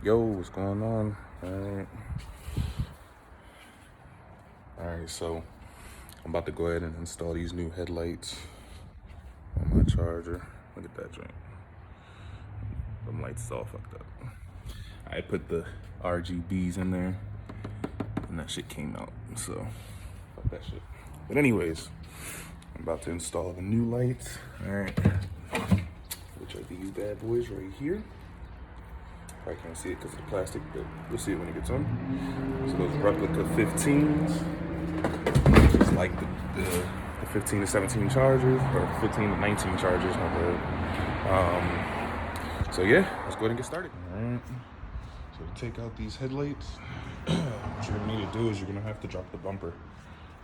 Yo, what's going on? Alright, so I'm about to go ahead and install these new headlights on my charger. Look at that joint. Them lights is all fucked up. I put the RGBs in there and that shit came out, so fuck that shit. But anyways, I'm about to install the new lights. Alright. Which are these bad boys right here. I can't see it because of the plastic, but you'll see it when it gets on. So those Replica 15s, just like the 15 to 17 chargers, or 15 to 19 chargers, my bad. So yeah, let's go ahead and get started. All right, so to take out these headlights, what you're gonna need to do is you're gonna have to drop the bumper,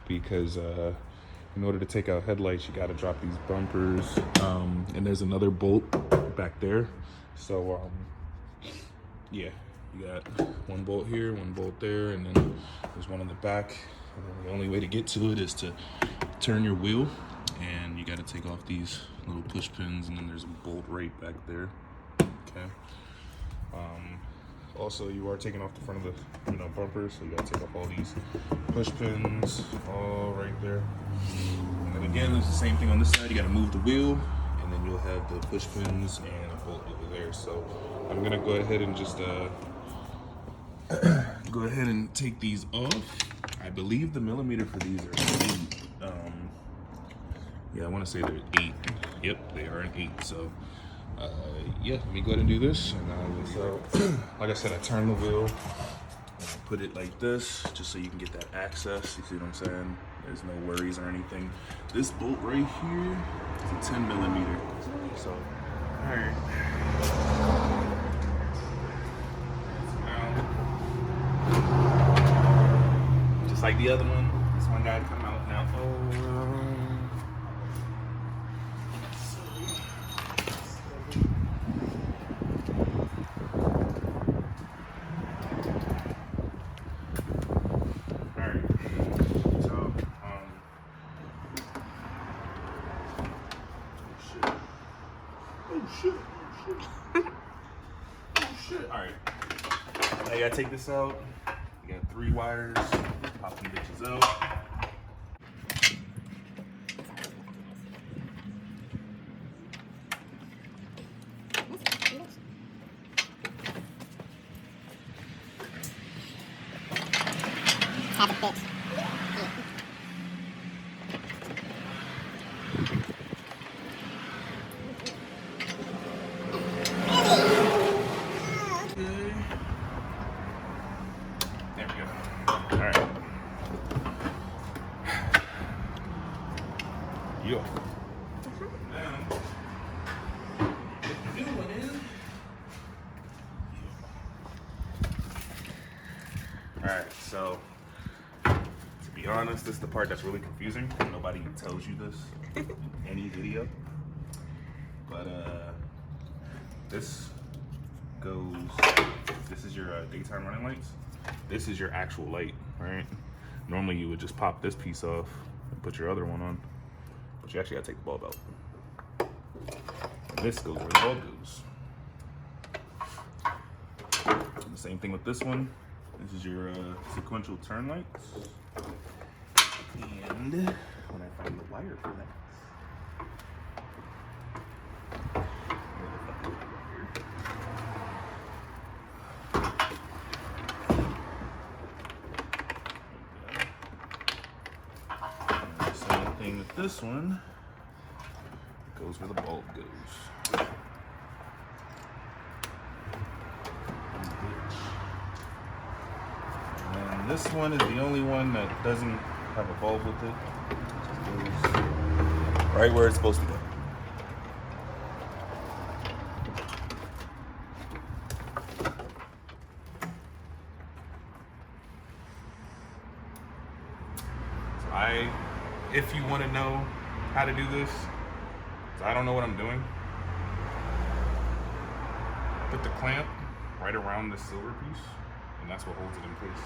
because in order to take out headlights, you gotta drop these bumpers, and there's another bolt back there. So yeah, you got one bolt here, one bolt there, and then there's one on the back. And then the only way to get to it is to turn your wheel, and you got to take off these little push pins, and then there's a bolt right back there. Okay. Also, you are taking off the front of the bumper, so you got to take off all these push pins, all right there. And then again, there's the same thing on this side. You got to move the wheel, and then you'll have the push pins and a bolt over there. So I'm gonna go ahead and just go ahead and take these off. I believe the millimeter for these are 8. Yeah, I want to say they're 8. Yep, they are an 8. So yeah, let me go ahead and do this. And so, like I said, I turn the wheel and I put it like this, just so you can get that access. You see what I'm saying? There's no worries or anything. This bolt right here is a 10 millimeter. So, all right. Just like the other one, this one got to come out now. Alright, so, oh shit. Alright, now you gotta take this out. You got 3 wires, pop them bitches out. Have a bit. There we go. Alright. Yo. Now, what the new one is. Alright, so to be honest, this is the part that's really confusing. Nobody tells you this in any video. But this is your daytime running lights. This is your actual light, right? Normally you would just pop this piece off and put your other one on, but you actually gotta take the bulb out. And this goes where the bulb goes. And the same thing with this one. This is your sequential turn lights. And when I find the wire for that. Same thing with this one. It goes where the bulb goes. And this one is the only one that doesn't have a bulb with it. It just goes right where it's supposed to go. If you want to know how to do this, so I don't know what I'm doing. Put the clamp right around this silver piece, and that's what holds it in place.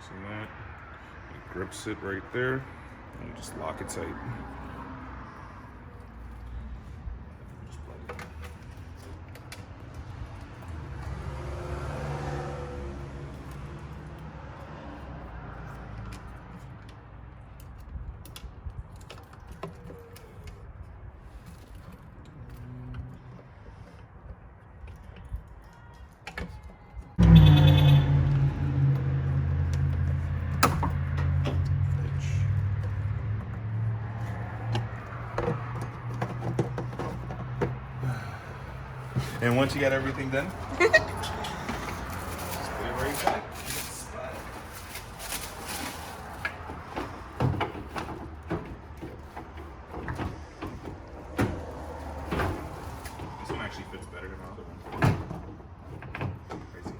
See that? It grips it right there. And you just lock it tight. Just plug it in. And once you got everything done, just put it right back. This one actually fits better than my other one. Basically.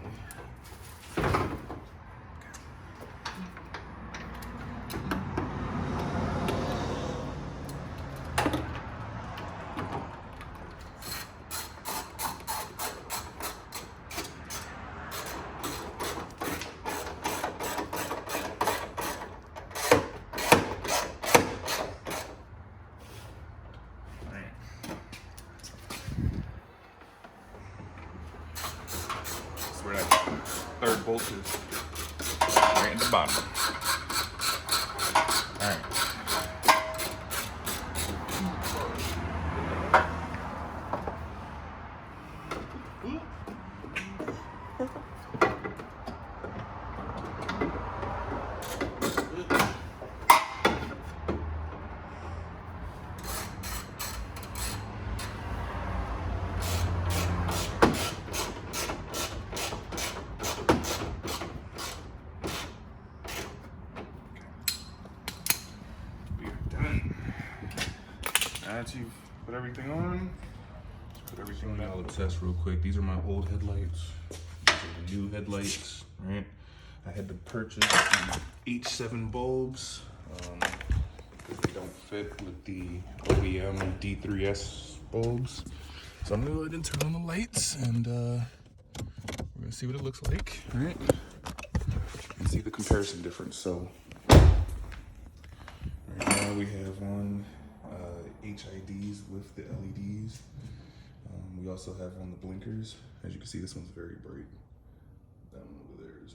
Where that third bolt is, right at the bottom. All right. Now that you've put everything on, just put everything back. I'll test real quick. These are my old headlights. These are the new headlights, right? I had to purchase these H7 bulbs. They don't fit with the OEM D3S bulbs. So I'm gonna go ahead and turn on the lights and we're gonna see what it looks like, all right? And see the comparison difference. So right now we have on HIDs with the LEDs. We also have on the blinkers. As you can see, this one's very bright. That one over there is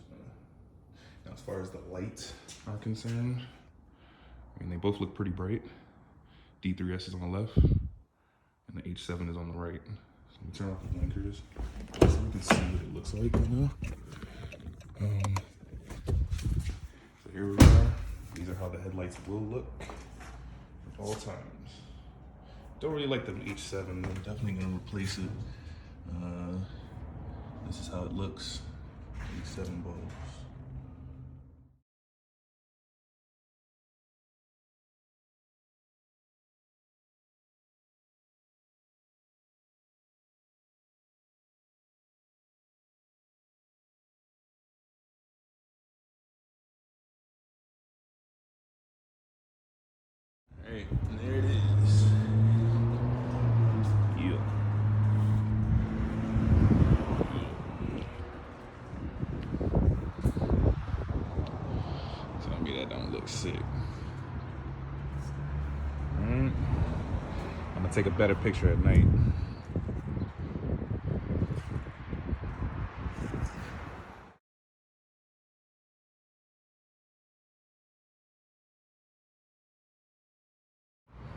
now as far as the lights are concerned, I mean, they both look pretty bright. D3S is on the left and the H7 is on the right. So let me turn off the blinkers so we can see what it looks like right now. So here we are. These are how the headlights will look at all times. Don't really like the H7. I'm definitely gonna replace it. This is how it looks. H7 bulbs. Alright, and there it is. Yeah. Tell me that don't look sick. Alright. I'm gonna take a better picture at night.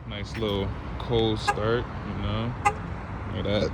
Nice little cold start, you know. Look at that.